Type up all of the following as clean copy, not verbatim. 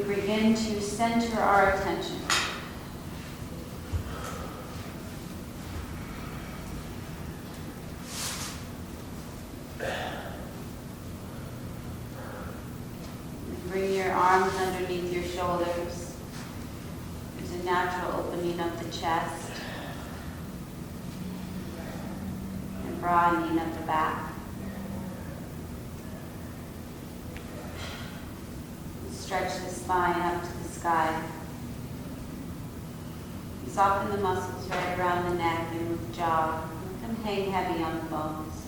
begin to center our attention. Bring your arms underneath your shoulders. There's a natural opening of the chest and broadening of the back. Stretch the spine up to the sky. Soften the muscles right around the neck and the jaw. Let them hang heavy on the bones.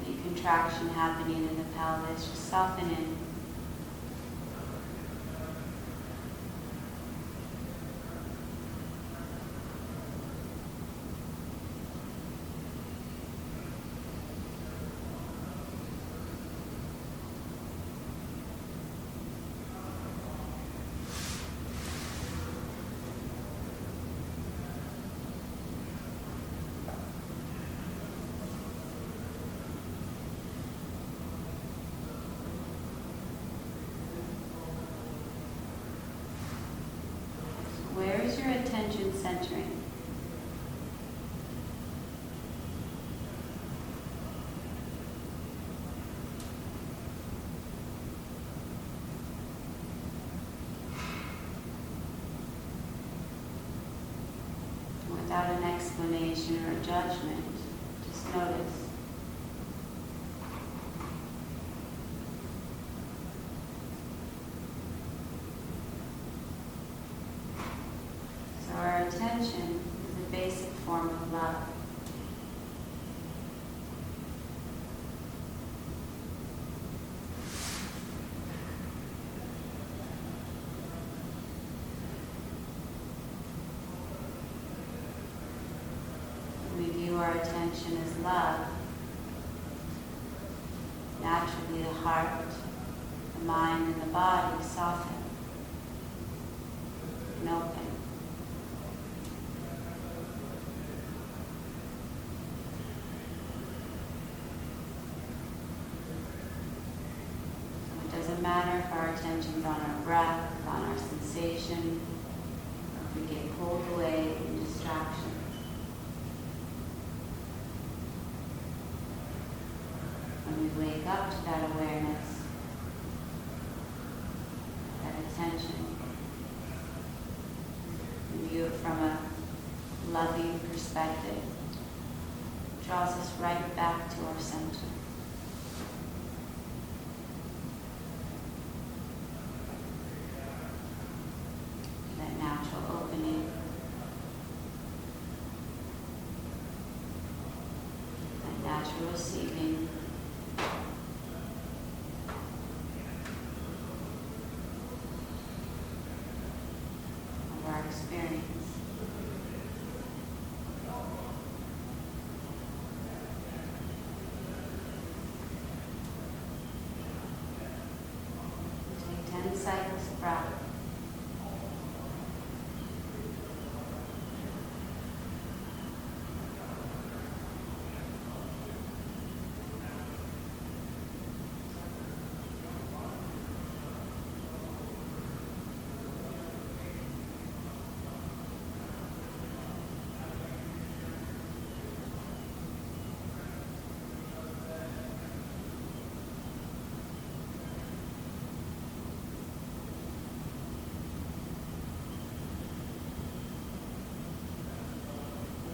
Any contraction happening in the pelvis, just soften in. Where is your attention centering? Without an explanation or judgment, just notice. Our attention is a basic form of love. When we view our attention as love, naturally the heart, the mind, and the body soften and open. Doesn't matter if our attention's on our breath, on our sensation, or if we get pulled away in distraction. When we wake up to that awareness, that attention, we view it from a loving perspective, it draws us right back to our center. Natural opening, and natural receiving, of our experience. Take 10 cycles of breath.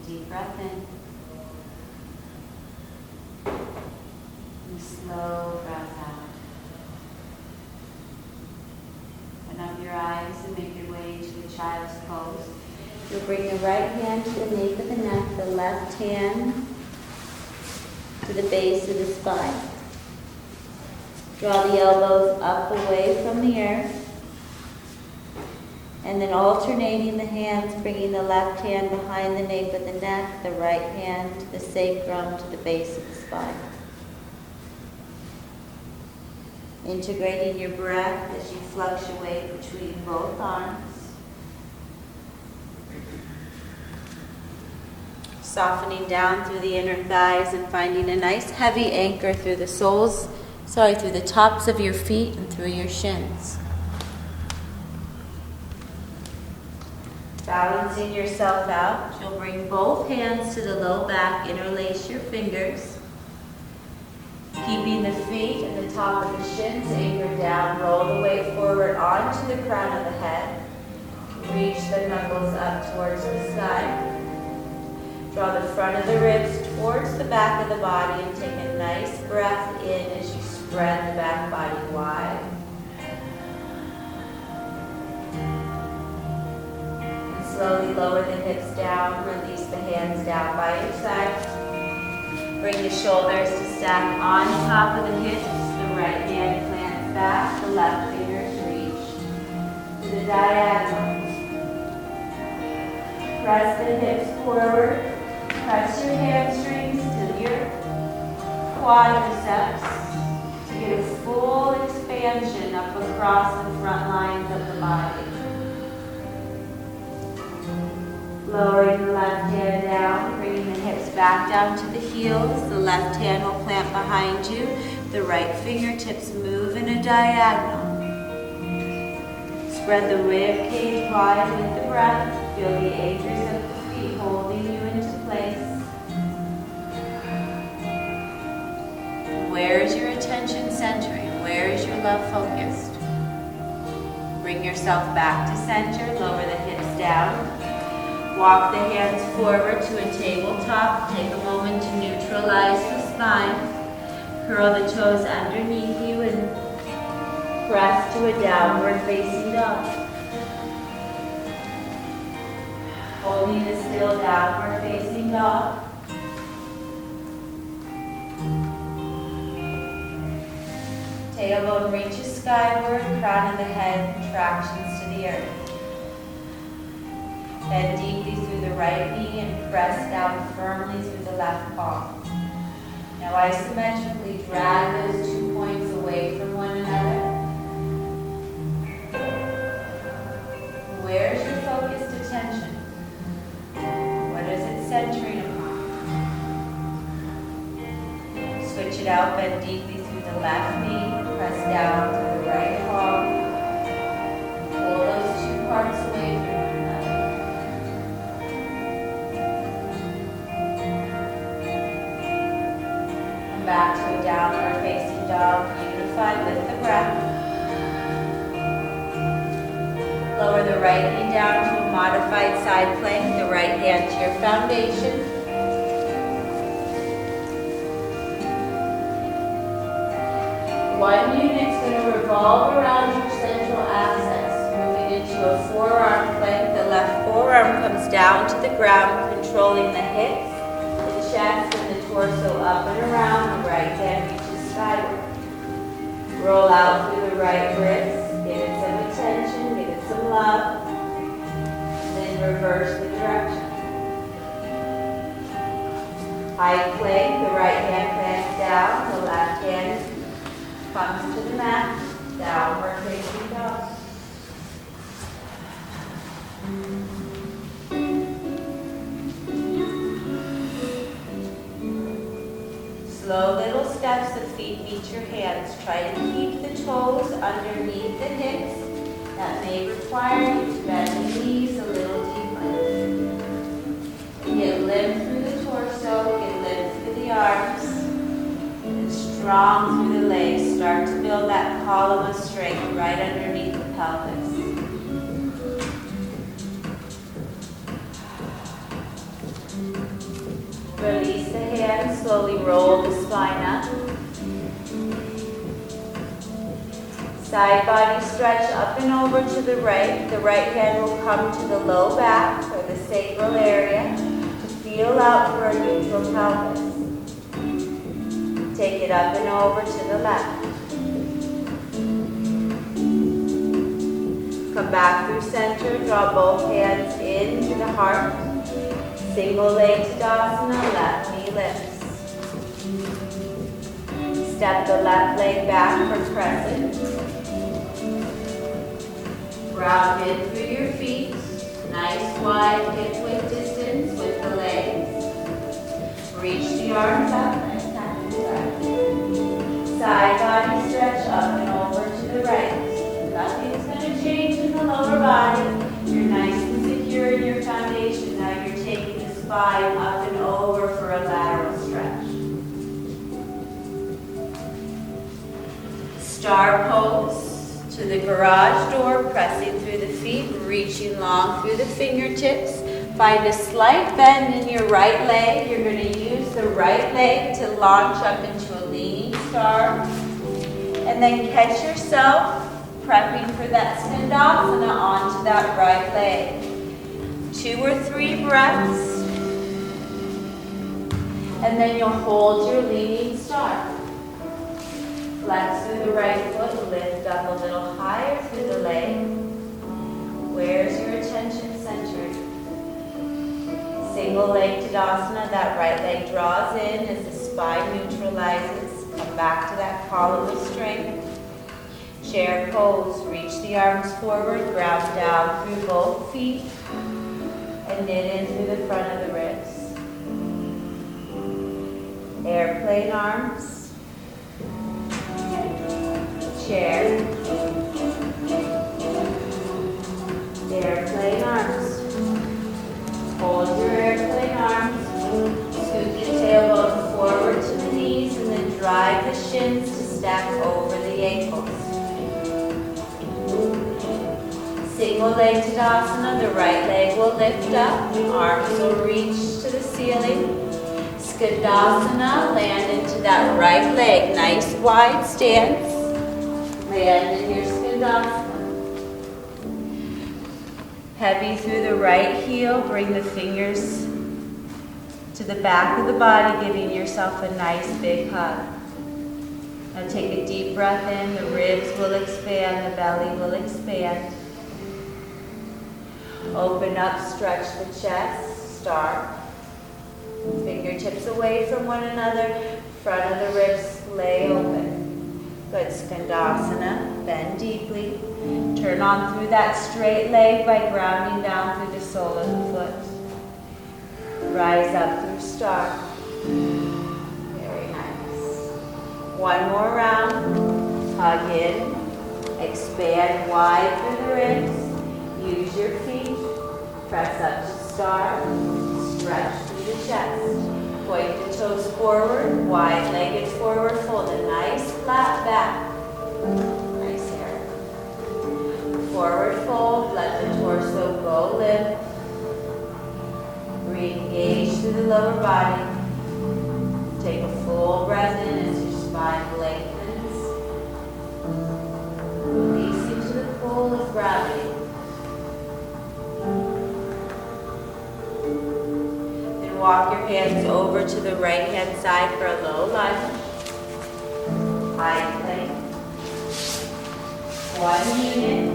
Deep breath in. And slow breath out. Open up your eyes and make your way into the child's pose. You'll bring the right hand to the nape of the neck, the left hand to the base of the spine. Draw the elbows up away from the earth. And then alternating the hands, bringing the left hand behind the nape of the neck, the right hand to the sacrum, to the base of the spine. Integrating your breath as you fluctuate between both arms. Softening down through the inner thighs and finding a nice heavy anchor through the through the tops of your feet and through your shins. Balancing yourself out, you'll bring both hands to the low back, interlace your fingers. Keeping the feet and the top of the shins anchored down, roll the weight forward onto the crown of the head. Reach the knuckles up towards the sky. Draw the front of the ribs towards the back of the body and take a nice breath in as you spread the back body wide. And slowly lower the hips down, release the hands down by your side. Bring the shoulders to stack on top of the hips. The right hand plants back, the left fingers reach to the diagonal. Press the hips forward. Press your hamstrings to your quadriceps to get a full expansion up across the front lines of the body. Lowering the left hand down, bringing the hips back down to the heels. The left hand will plant behind you. The right fingertips move in a diagonal. Spread the rib cage wide with the breath. Feel the anchors of the feet holding you into place. Where is your attention centering? Where is your love focused? Bring yourself back to center. Lower the hips down. Walk the hands forward to a tabletop. Take a moment to neutralize the spine. Curl the toes underneath you and press to a downward facing dog. Holding a still downward facing dog. Tailbone reaches skyward, crown of the head tractions to the earth. Bend deeply through the right knee and press down firmly through the left palm. Now isometrically drag those 2 points away from one another. Where is your focused attention? What is it centering upon? Switch it out, bend deeply through the left knee, press down through the right palm. Pull those 2 parts away from one another. Come back to a downward facing dog, unified with the breath. Lower the right knee down to a modified side plank, the right hand to your foundation. One unit's going to revolve around your central axis, moving into a forearm plank. The left forearm comes down to the ground, controlling the hips, the chest, and the torso up and around. The right hand reaches skyward. Roll out through the right wrist. Give it some attention, give it some love. Then reverse the direction. High plank, the right hand plants down, the left hand comes to the mat, downward facing dog. Slow little steps, the feet meet your hands. Try to keep the toes underneath the hips. That may require you to bend the knees a little deeper. Get limp through the torso, get limp through the arms. Strong through the legs. Start to build that column of strength right underneath the pelvis. Release the hands. Slowly roll the spine up. Side body stretch up and over to the right. The right hand will come to the low back or the sacral area to feel out for a neutral pelvis. Take it up and over to the left. Come back through center. Draw both hands into the heart. Single leg Tadasana, left knee lifts. Step the left leg back for crescent. Ground in through your feet. Nice wide hip width distance with the legs. Reach the arms up and tap the breath. Side body stretch up and over to the right. Nothing's going to change in the lower body. You're nice and secure in your foundation. Now you're taking the spine up and over for a lateral stretch. Star pose. To the garage door, pressing through the feet, reaching long through the fingertips. Find a slight bend in your right leg. You're going to use the right leg to launch up into a leaning star. And then catch yourself prepping for that Skandasana onto that right leg. 2 or 3 breaths. And then you'll hold your leaning star. Flex through the right foot, lift up a little higher through the leg. Where's your attention centered? Single leg Tadasana, that right leg draws in as the spine neutralizes. Come back to that column of strength. Chair pose, reach the arms forward, ground down through both feet, and knit in through the front of the ribs. Airplane arms. Chair, airplane arms. Hold your airplane arms. Scoot the tailbone forward to the knees and then drive the shins to stack over the ankles. Single leg Tadasana, the right leg will lift up, arms will reach to the ceiling. Skandasana, land into that right leg, nice wide stance. Land in your Skandasana. Heavy through the right heel, bring the fingers to the back of the body, giving yourself a nice big hug. Now take a deep breath in, the ribs will expand, the belly will expand. Open up, stretch the chest, start. Fingertips away from one another, front of the ribs lay open. Good, Skandasana, bend deeply. Turn on through that straight leg by grounding down through the sole of the foot. Rise up through star. Very nice. One more round. Hug in. Expand wide through the ribs. Use your feet. Press up to star. Stretch through the chest. Point the toes forward, wide-legged forward fold, a nice flat back. Nice here. Forward fold, let the torso go limp. Re-engage through the lower body. Take a full breath in as your spine lengthens. Release into the pull of gravity. Walk your hands over to the right hand side for a low lunge. High plank. 1 unit.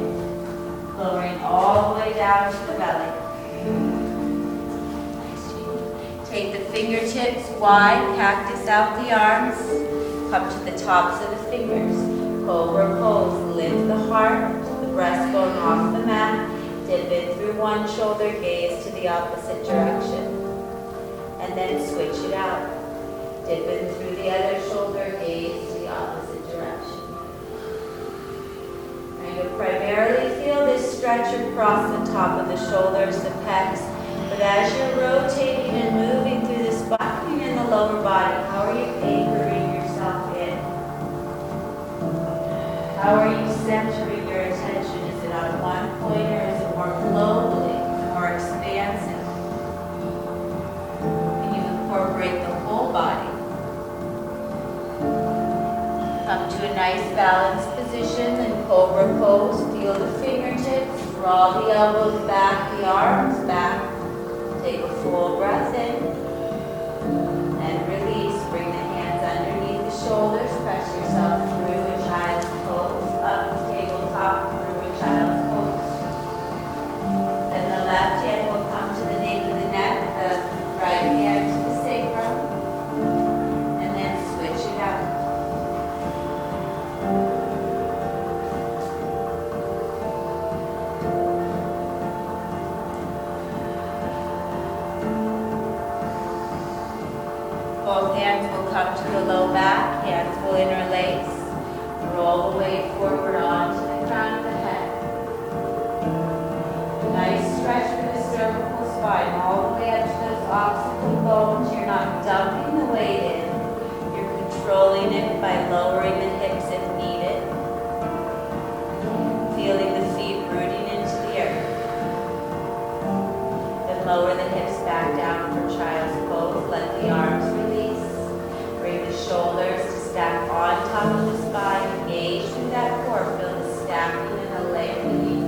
Lowering all the way down to the belly. Nice. Take the fingertips wide, cactus out the arms. Come to the tops of the fingers. Cobra pose. Lift the heart, the breastbone off the mat. Dip in through one shoulder, gaze to the opposite direction. And then switch it out. Dip in through the other shoulder, gaze to the opposite direction. Now you'll primarily feel this stretch across the top of the shoulders, the pecs, but as you're rotating and moving through the spine in the lower body, how are you anchoring yourself in? How are you centering your attention? Is it on one point or is it more globally, more expansive? Incorporate the whole body. Come to a nice balanced position in Cobra pose. Feel the fingertips. Draw the elbows back, the arms back. Take a full breath in. And release. Bring the hands underneath the shoulders. Press yourself through a child's pose. Up the tabletop through a child's pose. Then the left hand will come to the nape of the neck. The right hand to the sacrum, and then switch it out. to the low back, hands will interlace. Roll the weight forward onto the crown of the head. Nice stretch for the cervical spine, all the way up to those occipital bones. You're not dumping the weight in. You're controlling it by lowering the hips if needed. Feeling the feet rooting into the earth. Then lower the hips back down for child's pose. Let the arms release. Bring the shoulders to stack on top of the spine. Engage through that core. Feel the stacking and the lengthening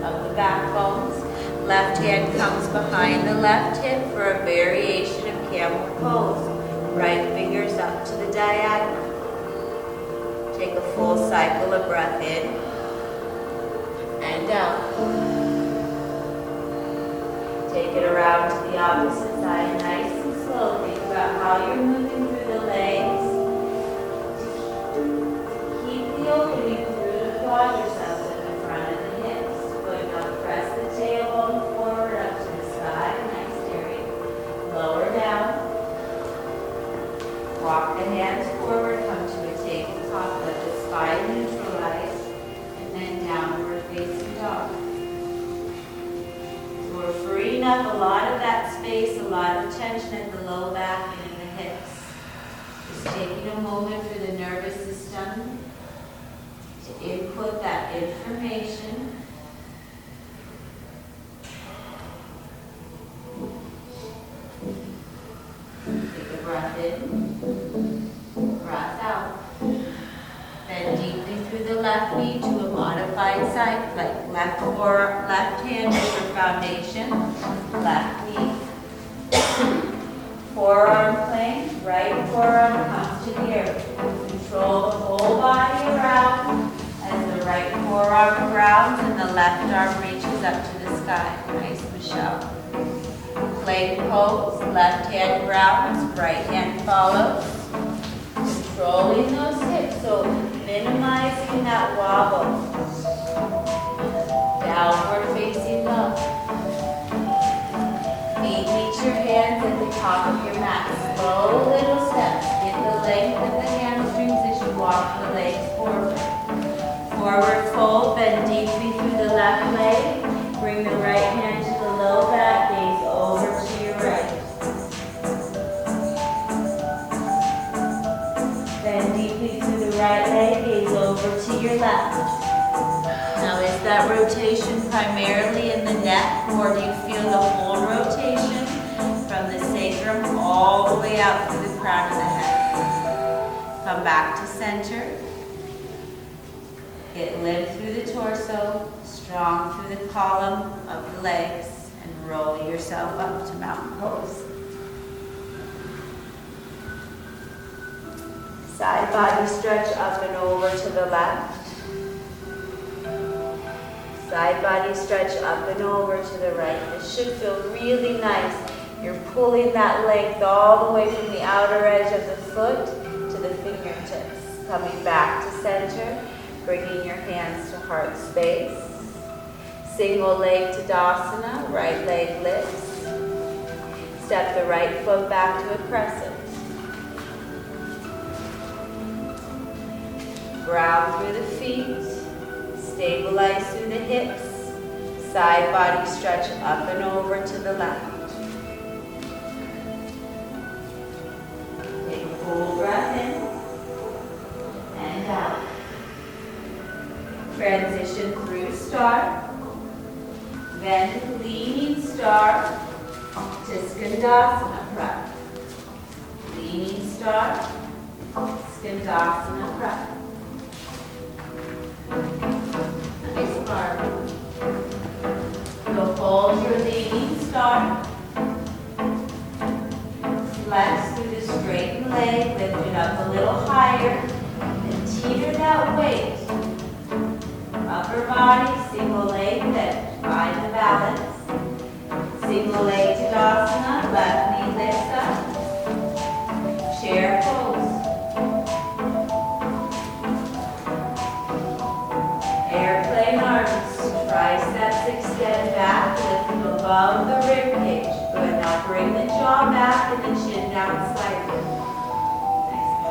of the backbones. Left hand comes behind the left hip for a variation of camel pose. Right fingers up to the diagonal. Take a full cycle of breath in and out. Take it around to the opposite side, nice and slow. Think about how you're moving through the legs. Keep the opening through the quadriceps at the front of the hips. Good, now press the tailbone forward up to the sky, nice area. Lower down. Walk the hands forward, come to a tabletop, let the spine neutralize, and then downward facing dog. So we're freeing up a lot of that space, a lot of tension at the low back and in the hips. Just taking a moment for the nervous system to input that information. Take a breath in, breath out. Bend deeply through the left knee to a modified side plank. Left hand is your foundation, left knee. Forearm plank, right forearm comes to the earth. Control the whole body around as the right forearm grounds and the left arm reaches up to the sky. Nice, Michelle. Plank pose, left hand grounds, right hand follows. Controlling those hips, so minimizing that wobble. Downward facing dog. Feet meet your hands at the top of your mat. Slow little steps. Get the length of the hamstrings as you walk the legs forward. Forward fold, bend deeply through the left leg. Bring the right hand to the low back, gaze over to your right. Bend deeply through the right leg, gaze over to your left. Now is that rotation primarily in the neck, or do you feel the whole rotation from the sacrum all the way out through the crown of the head? Come back to center. Get limp through the torso, strong through the column of the legs, and roll yourself up to mountain pose. Side body stretch up and over to the left. Side body stretch up and over to the right. This should feel really nice. You're pulling that length all the way from the outer edge of the foot to the fingertips. Coming back to center, bringing your hands to heart space. Single leg Tadasana, right leg lifts. Step the right foot back to a crescent. Ground through the feet. Stabilize through the hips. Side body stretch up and over to the left. Take a full breath in and out. Transition through star. Then leaning star to Skandasana prep. Leaning star, Skandasana prep. Nice arm. You'll hold your leaning star. Flex through the straightened leg, lift it up a little higher, and teeter that weight. Upper body, single leg lift, find the balance. Single leg Tadasana, left knee lifts up. Chair pose. Airplane arms, triceps extend back, lift above the rib cage. Good, now bring the jaw back and the chin down slightly. Nice.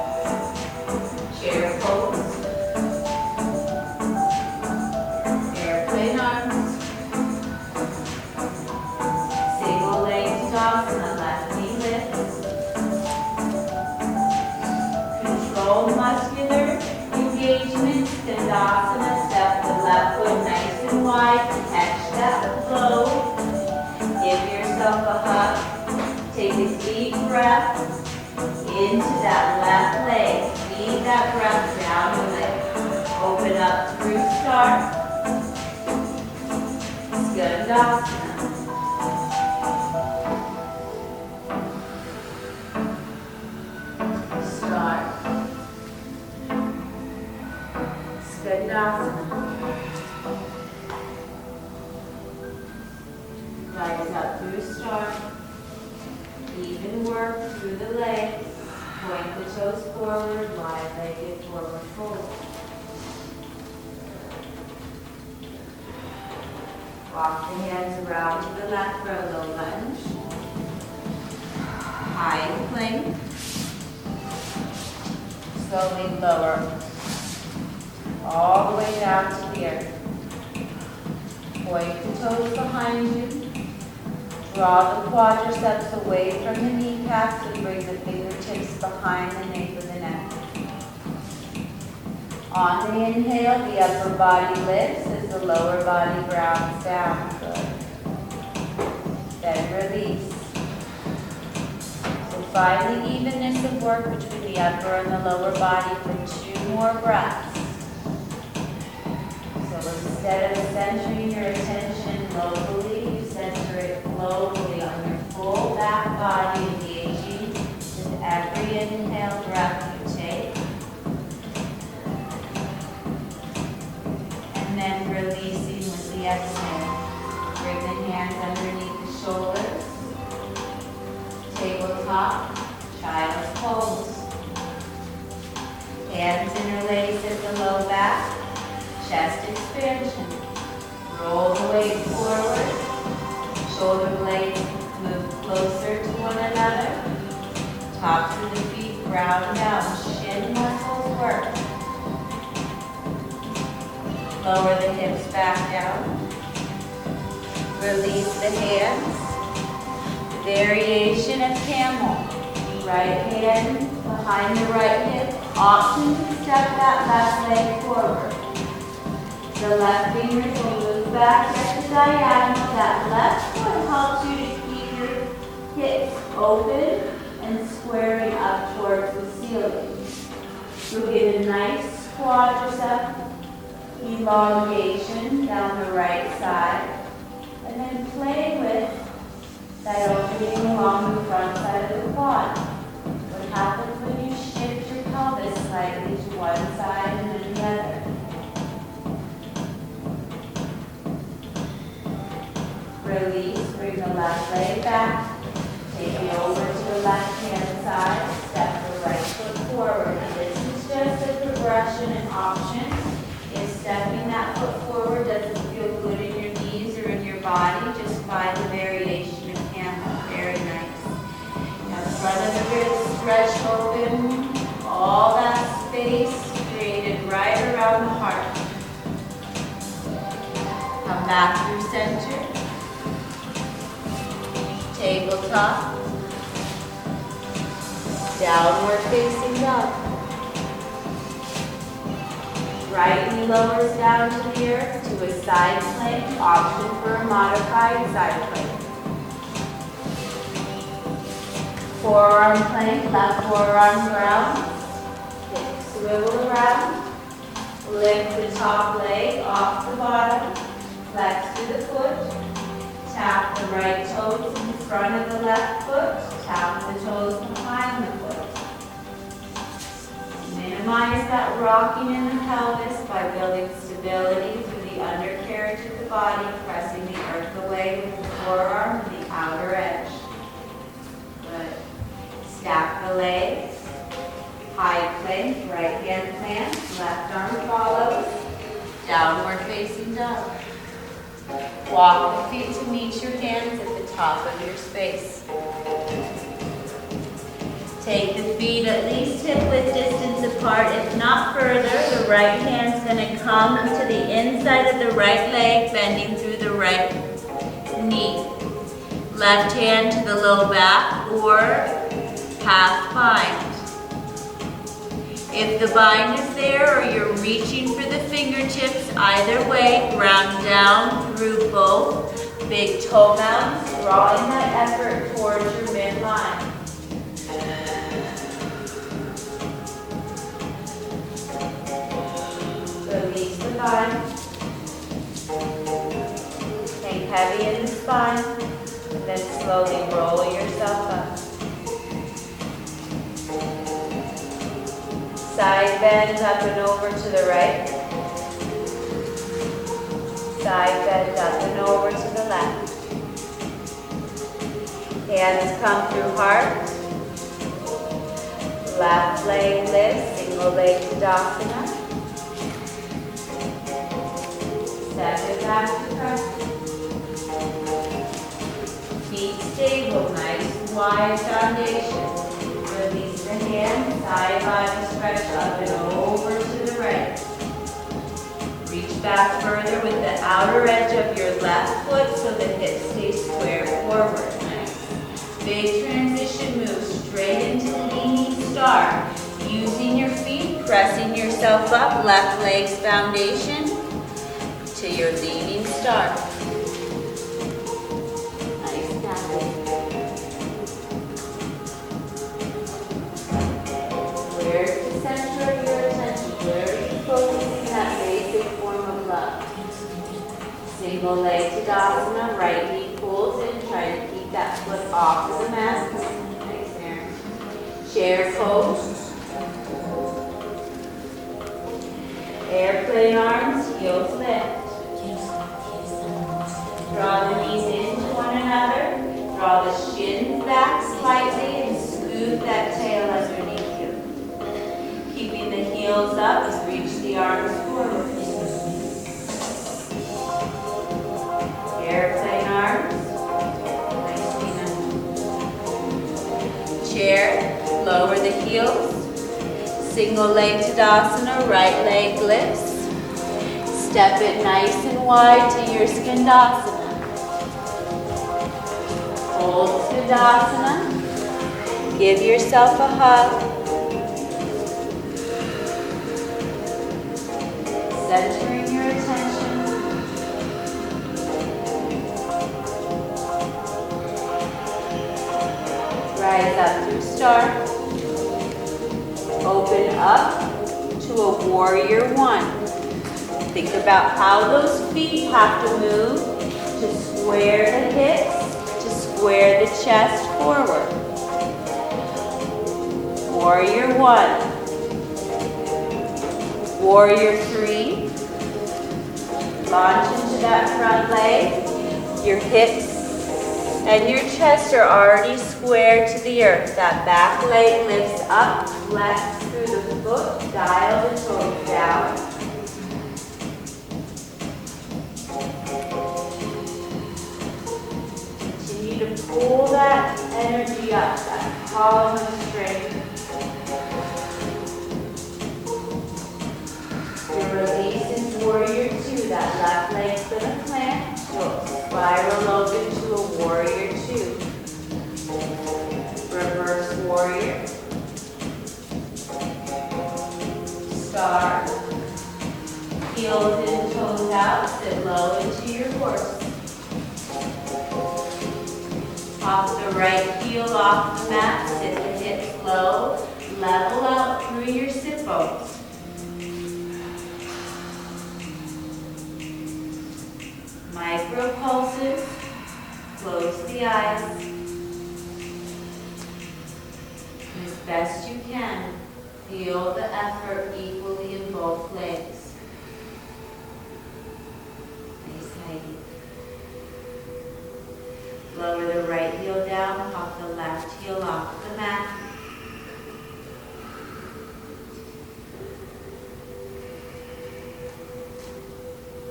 in Skandasana, step the left foot nice and wide, catch that flow. Give yourself a hug. Take a deep breath into that left leg. Feed that breath down the leg. Open up through start. Skandasana. Start. Skandasana. Rise up through start. Even work through the legs. Point the toes forward, wide-legged forward fold. Walk the hands around to the left for a low lunge. High plank. Slowly lower. All the way down to here. Point the toes behind you. Draw the quadriceps away from the kneecaps and bring the fingertips behind the nape of the neck. On the inhale, the upper body lifts as the lower body grounds down. Good. Then release. So find the evenness of work between the upper and the lower body for 2 more breaths. So instead of centering your attention locally, you center it globally on your full back body, engaging with every inhale breath you take. And then releasing with the exhale. Bring the hands underneath the shoulders. Tabletop, child's pose. Hands interlace at the low back. Chest expansion. Roll the weight forward. Shoulder blades move closer to one another. Tops of the feet ground down. Shin muscles work. Lower the hips back down. Release the hands. Variation of camel. Right hand behind the right hip. Option to step that left leg forward. The left fingers will move back at the diagonal. That left foot helps you to keep your hips open and squaring up towards the ceiling. You'll get a nice quadricep elongation down the right side. And then play with that opening along the front side of the quad. What happens when you shift your pelvis slightly to one side and then the other? Release, bring the left leg back. Take it over to the left hand side. Step the right foot forward. And this is just a progression and option. If stepping that foot forward doesn't feel good in your knees or in your body, just find the variation of camel. Very nice. Now the front of the ribs stretch open. All that space created right around the heart. Come back through center. Tabletop. Downward facing dog. Right knee lowers down to the earth to a side plank, option for a modified side plank. Forearm plank, left forearm ground. Hips swivel around. Lift the top leg off the bottom. Flex to the foot. Tap the right toes in front of the left foot. Tap the toes behind the foot. Minimize that rocking in the pelvis by building stability through the undercarriage of the body, pressing the earth away with the forearm and the outer edge. Good. Stack the legs. High plank, right hand plants, left arm follows. Downward facing dog. Walk the feet to meet your hands at the top of your space. Take the feet at least hip-width distance apart, if not further. The right hand's going to come to the inside of the right leg, bending through the right knee. Left hand to the low back or half bind. If the bind is there or you're reaching for the fingertips, either way, ground down through both big toe mounts, drawing that effort towards your midline. Release the bind. Hang heavy in the spine, and then slowly roll yourself up. Side bend up and over to the right. Side bend up and over to the left. Hands come through heart. Left leg lifts, single leg Tadasana. Step it back to front. Feet stable, nice wide foundation. Release the hands, side body stretch up and over to the right. Reach back further with the outer edge of your left foot so the hips stay square forward. Nice. Big transition move straight into leaning star. Using your feet, pressing yourself up, left leg's foundation to your leaning star. Nice tapping. Where's the center of your attention? Where are you focusing that basic form of love? Single leg Tadasana, right knee pulls in, try to keep that foot off of the mat. Nice there. Chair pose. Airplane arms, heels lift. Draw the knees into one another. Draw the shins back slightly and smooth that tail underneath you. Keeping the heels up, reach the arms forward. Airplane arms. Nice peanut. Chair, lower the heels. Single leg Tadasana, right leg lifts. Step it nice and wide to your Skandasana. Hold Tadasana. Give yourself a hug. Centering your attention. Rise up through star. Open up to a warrior one. Think about how those feet have to move to square the hips, to square the chest forward. Warrior one. Warrior three. Launch into that front leg. Your hips and your chest are already square to the earth. That back leg lifts up, flex through the foot, dial the toes down. Continue to pull that energy up, that column of strength. Your release in warrior two, that left leg's gonna plant. You'll spiral open to a warrior two. Reverse warrior. Star. Heels in, toes out. Sit low into your horse. Pop the right heel off the mat. Sit the hips low. Level out through your sit bones. Micro pulses. Close the eyes. As best you can, feel the effort equally in both legs. Nice Heidi. Lower the right heel down, pop the left heel off the mat.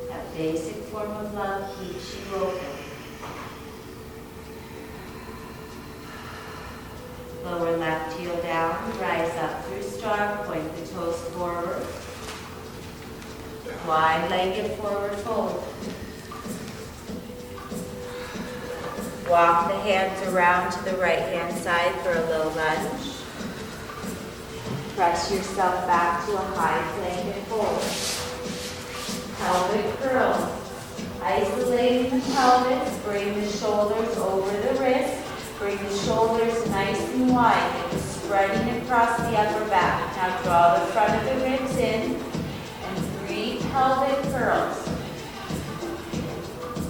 That basic form of love keeps you open. Lower left heel down, rise up through star, point the toes forward. Wide-legged forward fold. Walk the hands around to the right-hand side for a low lunge. Press yourself back to a high plank and fold. Pelvic curls. Isolating the pelvis, bring the shoulders over the wrist. Bring the shoulders nice and wide. Get the spreading across the upper back. Now draw the front of the ribs in and 3 pelvic curls.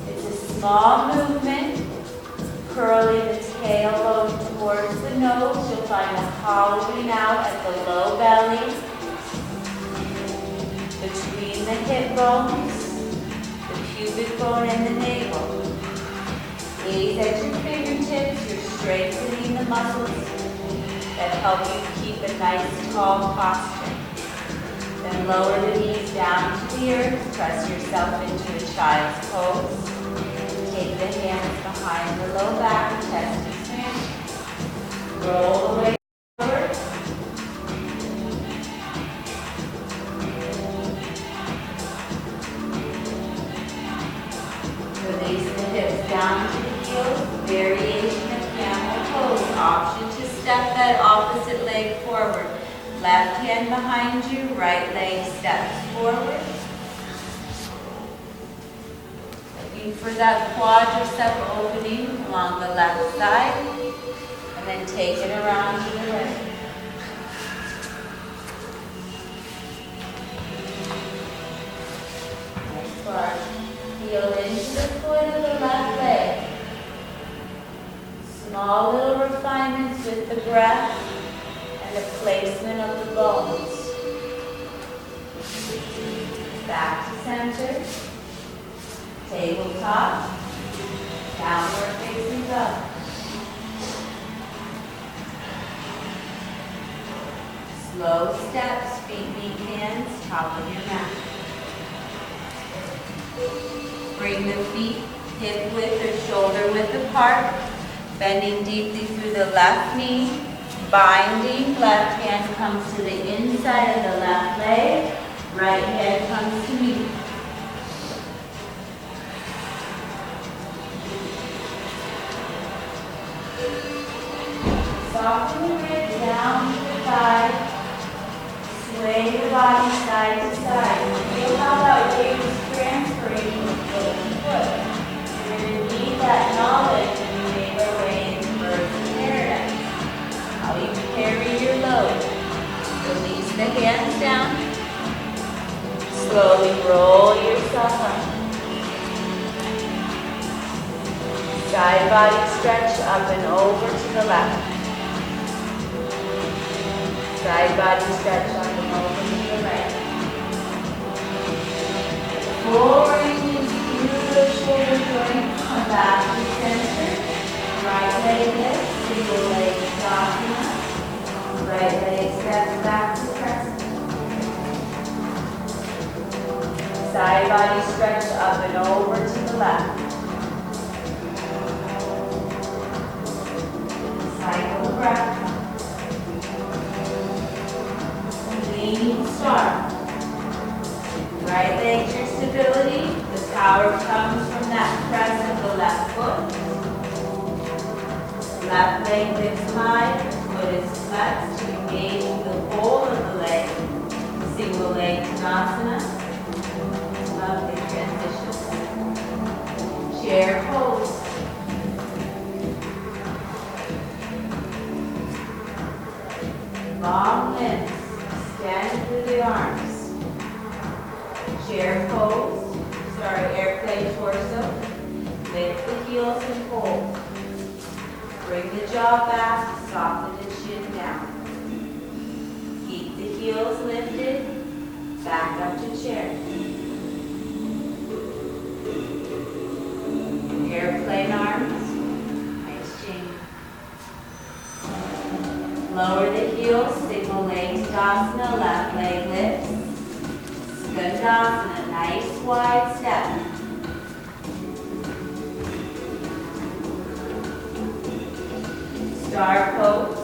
It's a small movement. Curling the tailbone towards the nose. You'll find a hollowing out at the low belly, between the hip bones, the pubic bone, and the navel. Gaze at your fingertips. You're strengthening the muscles that help you keep a nice tall posture. Then lower the knees down to the earth. Press yourself into a child's pose. Take the hands behind the low back, chest expansion. Roll away forward. Release the hips down to the heels. Variation of camel pose. Option to step that opposite leg forward. Left hand behind you, right leg steps forward. For that quadricep opening along the left side, and then take it around to the right. Next part, heel into the foot of the left leg. Small little refinements with the breath and the placement of the bones. Back to center. Tabletop, downward facing dog. Slow steps, feet meet hands, top of your mat. Bring the feet hip width or shoulder width apart, bending deeply through the left knee, binding. Left hand comes to the inside of the left leg, right hand comes to meet. Soften the ribs down to the thigh. Sway the body side to side. Feel how that weight is transferring from foot to foot. You're going to need that knowledge when you make our way into birds and paradise. How you carry your load. Release the hands down. Slowly roll yourself up. Side body stretch up and over to the left. Side body stretch up and over to the right. Lowering through the shoulder joints, come back to center. Right leg lifts, single leg Vinyasa. Right leg steps back to crescent. Side body stretch up and over to the left. Cycle the breath. Leaning star. Right leg your stability. The power comes from that press of the left foot. Left leg lifts high. Foot is flexed to engage the whole of the leg. Single leg Vinyasa. Lovely transition. Chair pose. Long limbs. Stand through the arms. Chair pose. Airplane torso. Lift the heels and hold. Bring the jaw back. Soften the chin down. Keep the heels lifted. Back up to chair. Airplane arms. Nice change. Lower the heels, single leg Dasana, left leg lifts. Skandasana, nice wide step. Star pose.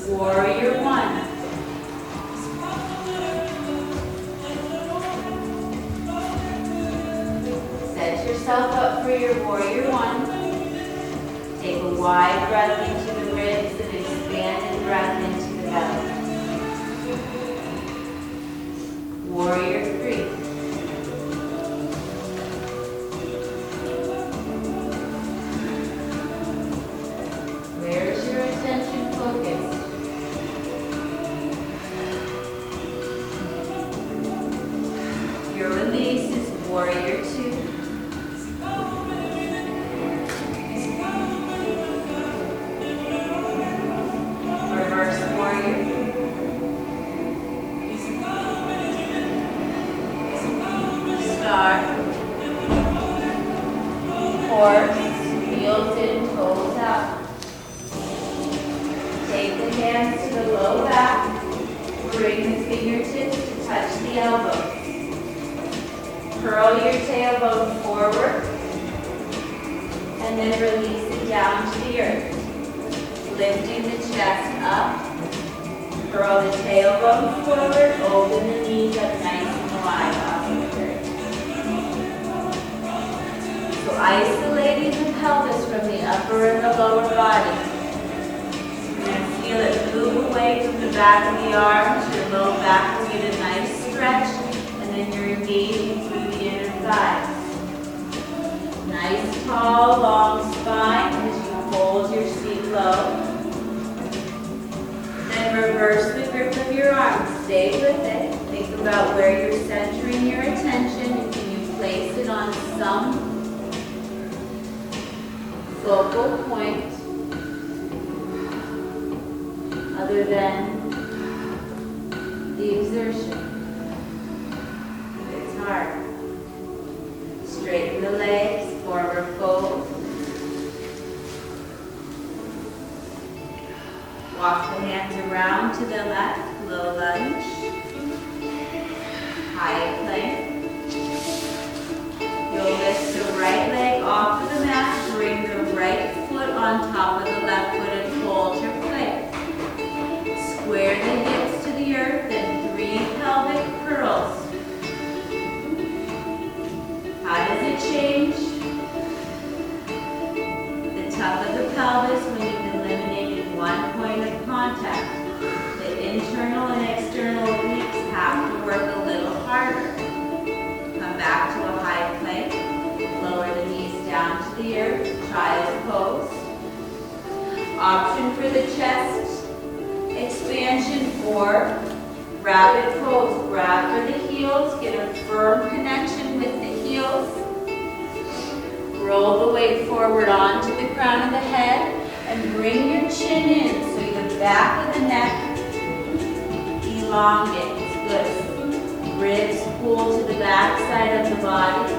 Warrior one. Set yourself up for your warrior one. Take a wide breath into the ribs and expanded breath into the belly. Warrior 3. Where is your attention focused? Your release is Warrior 2. Reverse Warrior. Star. Horse. Heels in, toes out. Take the hands to the low back. Bring the fingertips to touch the elbows. Curl your tailbone forward. And then release it down to the earth. Lifting the chest up. Curl the tailbone forward. Open the knees up nice and wide off of the earth. So isolating the pelvis from the upper and the lower body. Feel it move away from the back of the arms. Your low back will get a nice stretch, and then you're engaging through the inner thighs. Nice, tall, long spine as you hold your seat low. Then reverse the grip of your arms. Stay with it. Think about where you're centering your attention, and can you place it on some focal point other than the exertion. It's hard. Straighten the legs, forward fold. Walk the hands around to the left, low lunge. High plank. You'll lift the right leg off of the mat, bring the right foot on top of the left foot and hold your plank. Square the hips to the earth and 3 pelvic curls. How does it change? The top of the pelvis when you've eliminated one point of contact. The internal and external obliques have to work a little harder. Come back to a high plank. Lower the knees down to the earth. Child's pose. Option for the chest expansion or rabbit pose. Grab for the heels, get a firm connection with the heels. Roll the weight forward onto the crown of the head and bring your chin in so the back of the neck elongates. Good. Ribs pull to the back side of the body.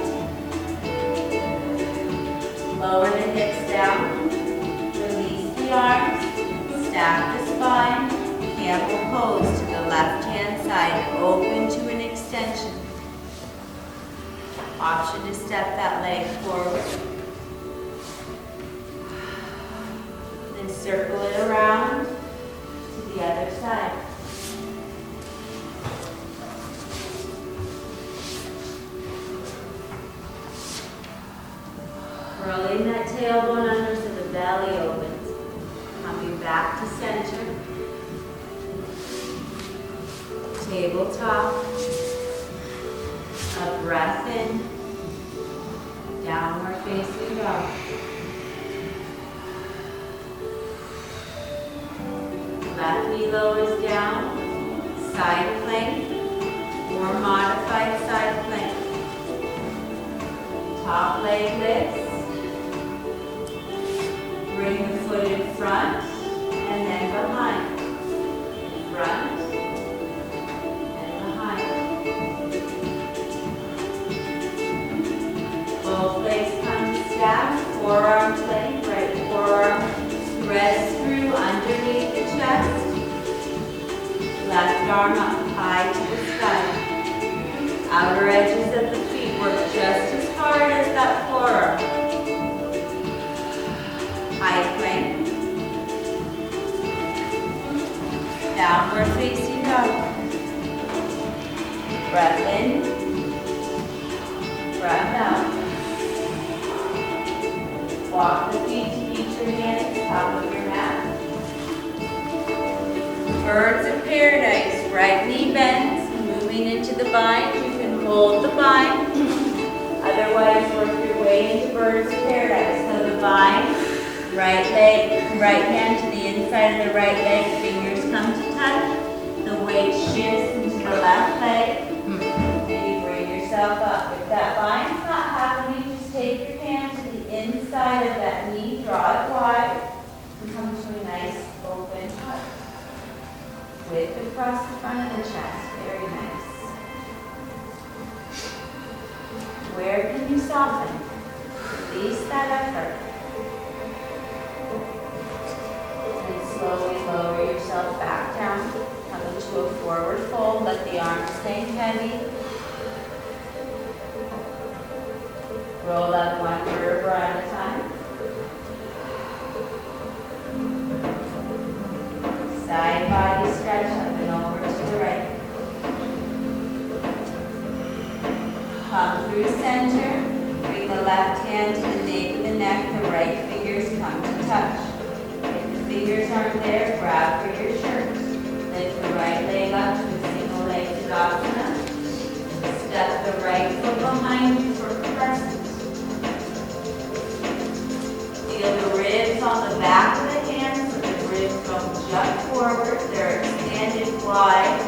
Lower the hips down. Release the arms. Stack the spine. Camel pose to the left-hand side. Open to an extension. Option to step that leg forward. Then circle it around to the other side. Rolling that tailbone under so the belly opens. Coming back to center. Tabletop. A breath in. Downward facing dog. Left knee lowers down. Side plank. Or modified side plank. Top leg lifts. Bring the foot in front and then behind. Front and behind. Both legs come to stack. Forearm plank, right forearm threads through underneath the chest. Left arm up high to the sky. Outer edges of the feet work just as hard as that forearm. High plank. Downward facing dog. Breath in. Breath out. Walk the feet to meet your hands, top of your mat. birds of paradise. Right knee bends, moving into the bind. You can hold the bind. Otherwise, work your way into birds of paradise. So the bind, right leg, right hand to the inside of the right leg. Fingers come to touch. The weight shifts into the left leg. And you bring yourself up. If that bind's not happening, just take your hand to the inside of that knee, draw it wide, and come to a nice open heart. Width across the front of the chest. Very nice. Where can you soften? Release that effort. And slowly lower yourself back down. Come into a forward fold. Let the arms stay heavy. Roll up one vertebra at a time. Side body stretch up and over to the right. Come through center. Bring the left hand to the nape of the neck. The right fingers come to touch. If the fingers aren't there, grab for your shirt. Lift the right leg up to a single leg Tadasana. Step the right foot behind you for crescent. Feel the ribs on the back of the hands, so the ribs don't jut forward. They're extended wide.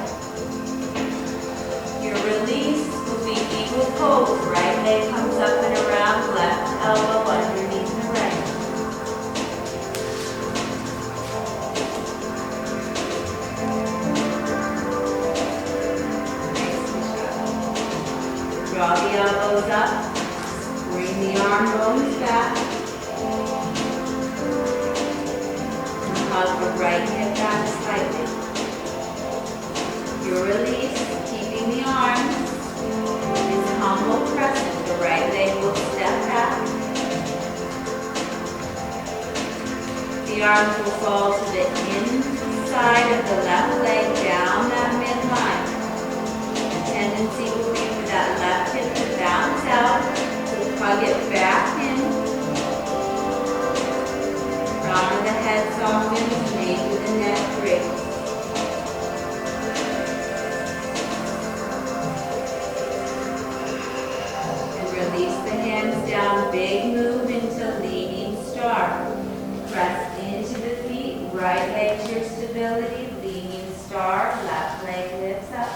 Your release will be equal pose. Right leg comes up and around, left elbow underneath the right. Draw the elbows up. Bring the arm bones back. Hug the right hip back slightly. Your release, keeping the arms, is humble crescent. The right leg will step back. The arms will fall to the inside of the left leg, down that midline. The tendency will be for that left hip to bounce out, to hug it back in. Crown of the head softens, nape of the neck breaks. And release the hands down, big move into leaning star. Press into the feet, right leg to your stability, leaning star, left leg lifts up.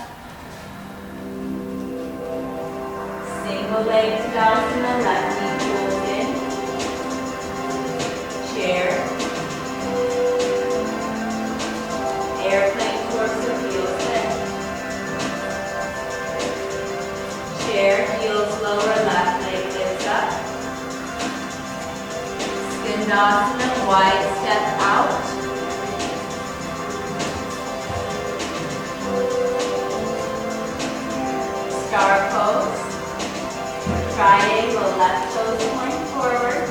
Single leg Tadasana, left knee pulls in. Chair. Airplane torso, heels lift. Chair, heels lower, left leg lifts up. Skandasana, wide step out. Star pose. Triangle, left toes point forward.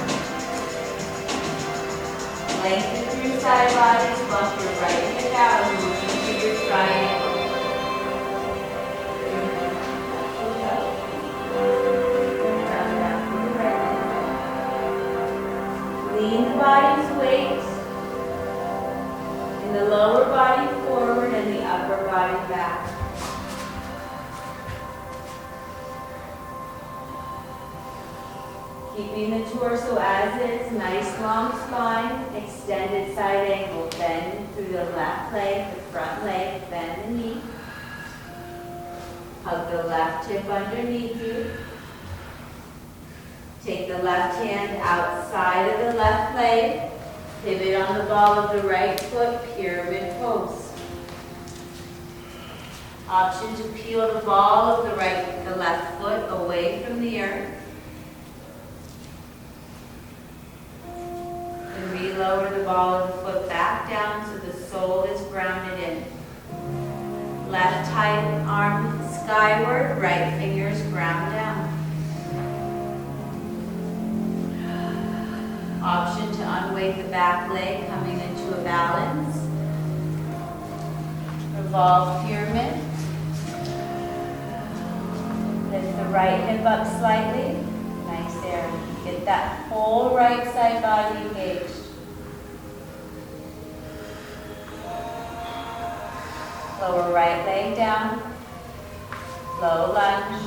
Lengthen through side bodies, bump your right hip out, moving to your triangle. Lean the body's weight, and the lower body forward and the upper body back. Keeping the torso as is, nice long spine, extended side angle, bend through the left leg, the front leg, bend the knee. Hug the left hip underneath you. Take the left hand outside of the left leg, pivot on the ball of the right foot, pyramid pose. Option to peel the ball of the left foot away from the earth. And relower the ball of the foot back down so the sole is grounded in. Left arm skyward, right fingers ground down. Option to unweight the back leg, coming into a balance. Revolve pyramid. Lift the right hip up slightly. Nice there. Get that whole right side body engaged. Lower right leg down. Low lunge.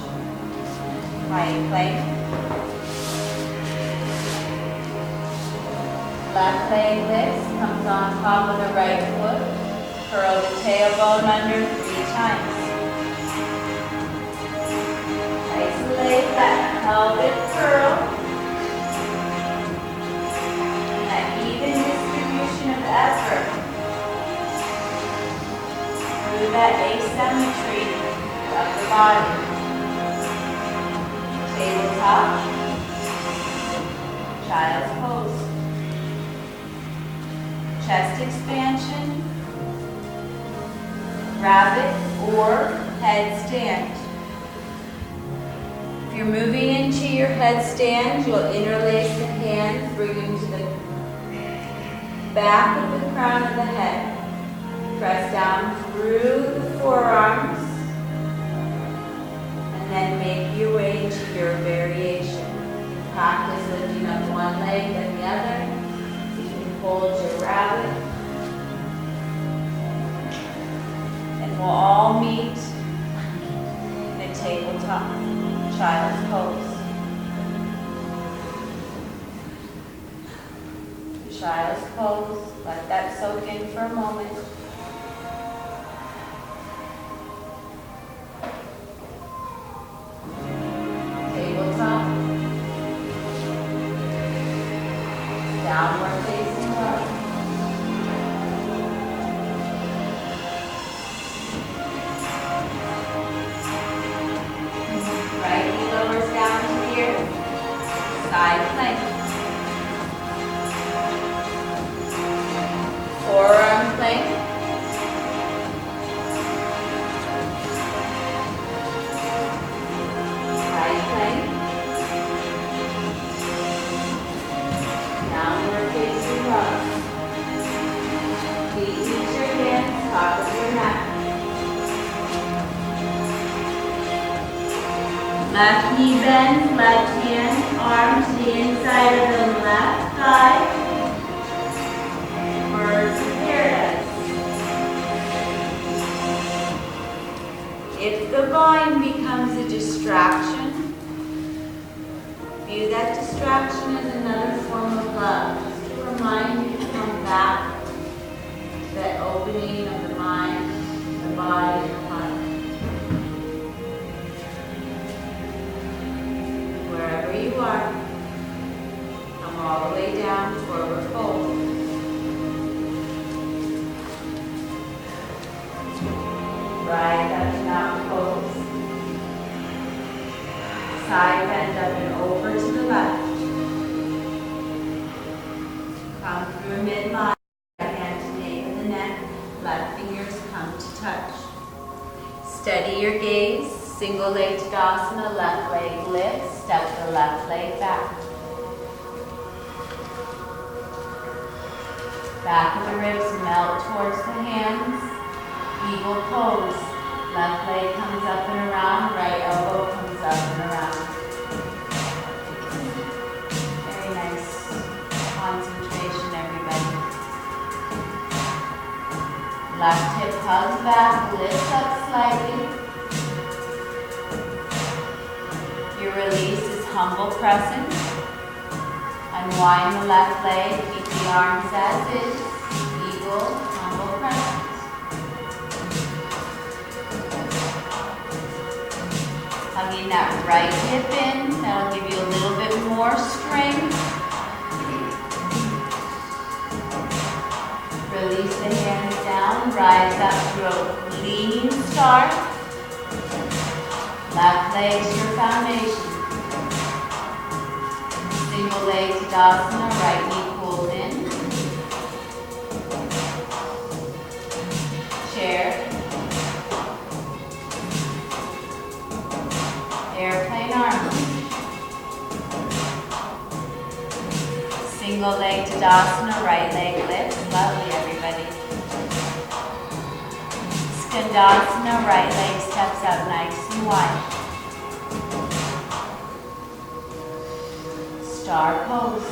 Right plank. Left leg lifts, comes on top of the right foot. Curl the tailbone under 3 times. Isolate that pelvic curl. And that even distribution of effort through that asymmetry of the body. Tabletop, child's pose. Chest expansion, rabbit or headstand. If you're moving into your headstand, you'll interlace the hands, bring them to the back of the crown of the head. Press down through the forearms, and then make your way into your variation. Practice lifting up one leg, then the other. Hold your rabbit, and we'll all meet in a tabletop child's pose. Child's pose, let that soak in for a moment. Tabletop, downward facing dog. Right knee lowers down to the earth. Side plank. Forearm plank. Right plank. Downward facing dog. Feet reach your hands, top of your mat. Left knee bends, left hand, arm to the inside of the left thigh. Birds of paradise. If the vine becomes a distraction, view that distraction as another form of love, just to remind you to come back to that opening of the mind, the body, and the heart. Wherever you are, come all the way down to forward fold. Rise up to mountain pose. Side bend up and over to the left. Come through midline. Right hand to nape of the neck. Left fingers come to touch. Steady your gaze. Single leg Tadasana. Left leg lifts. Step the left leg back. Back of the ribs melt towards the hands. Eagle pose. Left leg comes up and around, right elbow comes up and around. Very nice concentration, everybody. Left hip hugs back, lifts up slightly. Your release is humble crescent. Unwind the left leg, keep the arms as is. Eagle, humble crescent. Hugging that right hip in, that'll give you a little bit more strength. Release the hands down, rise up through a leaning start. Left leg's your foundation. Single leg Tadasana, right knee pulled in. Chair. Airplane arms. Single leg Tadasana, right leg lifts. Lovely, everybody. Skandasana, right leg steps out nice and wide. Star pose.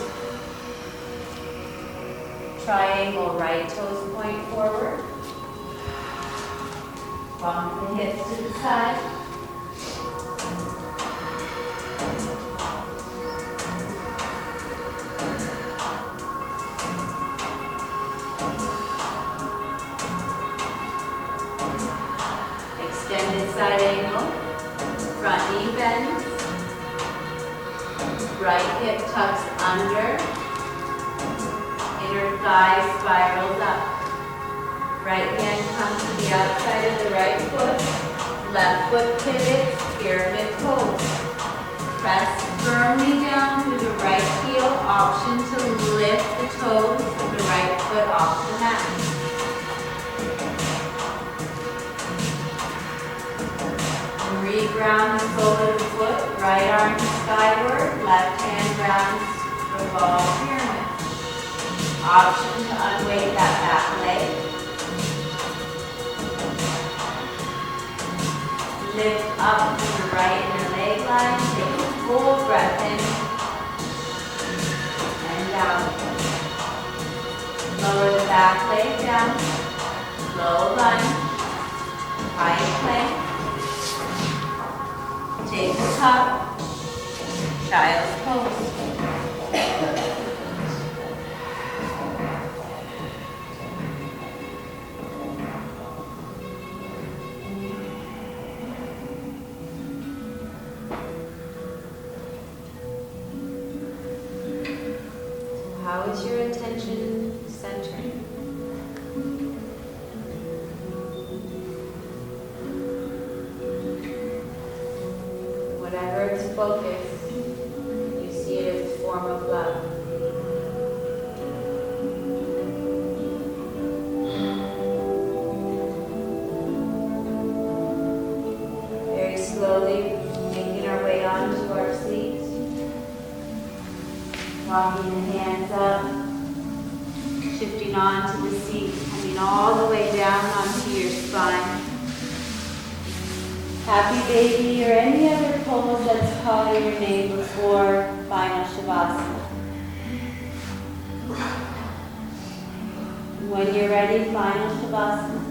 Triangle, right toes point forward. Walk the hips to the side. Extended side angle. Front knee bends. Right hip tucks under. Inner thigh spirals up. Right hand comes to the outside of the right foot. Left foot pivots, pyramid pose. Press firmly down through the right heel. Option to lift the toes of the right foot off the mat. And re-ground the sole of the foot. Right arm skyward. Left hand grounds revolve pyramid. Option to unweight that back leg. Lift up to the right inner leg line. Take a full breath in and out. Lower the back leg down. Low lunge. High plank. Take the top. Child's pose. How is your attention centering? Whatever its focus, you see it as a form of love. Very slowly making our way onto our seats. Walking the hands up, shifting onto the seat, coming all the way down onto your spine. Happy baby or any other pose that's calling your name before final Shavasana. When you're ready, final Shavasana.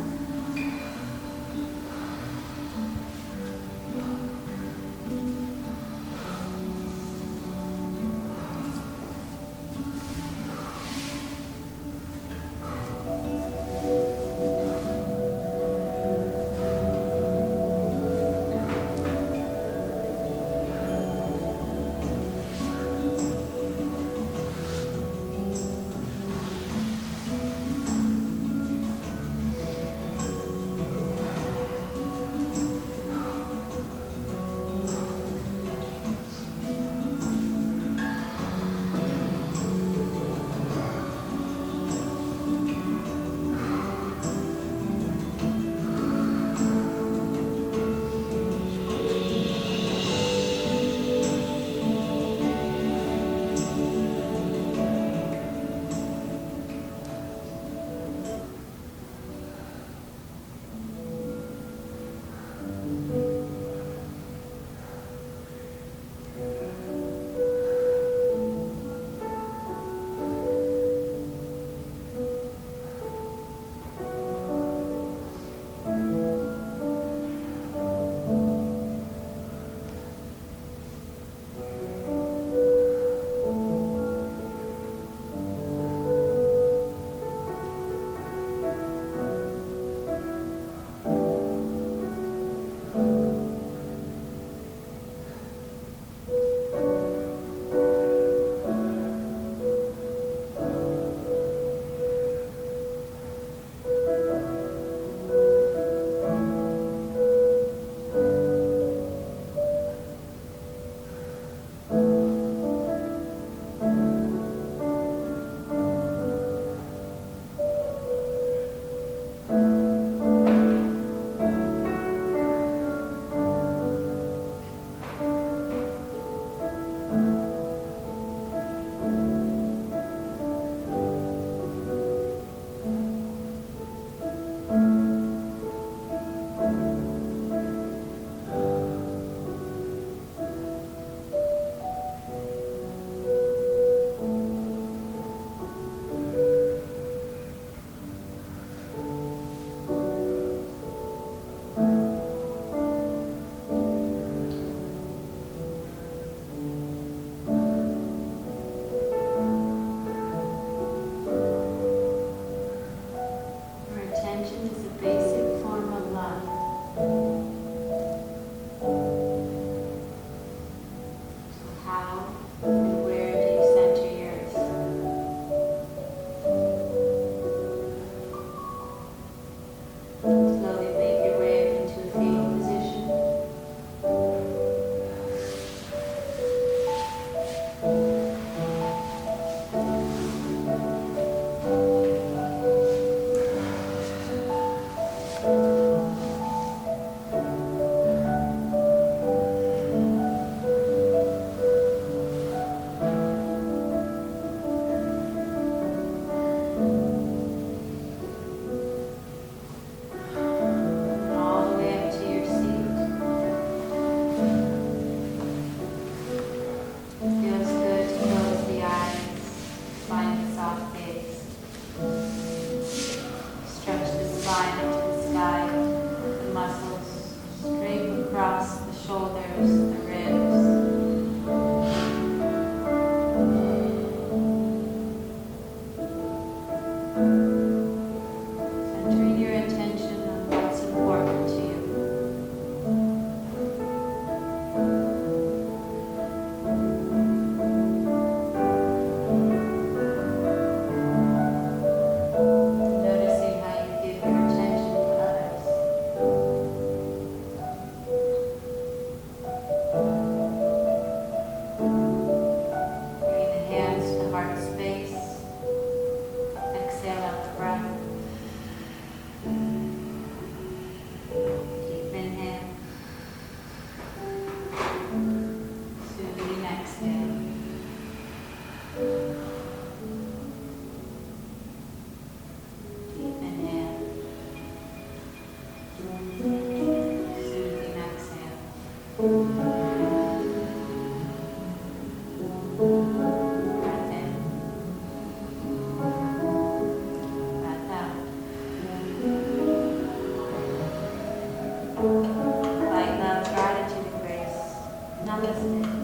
Breath in. Breath out. Light love, gratitude, and grace. Namaste.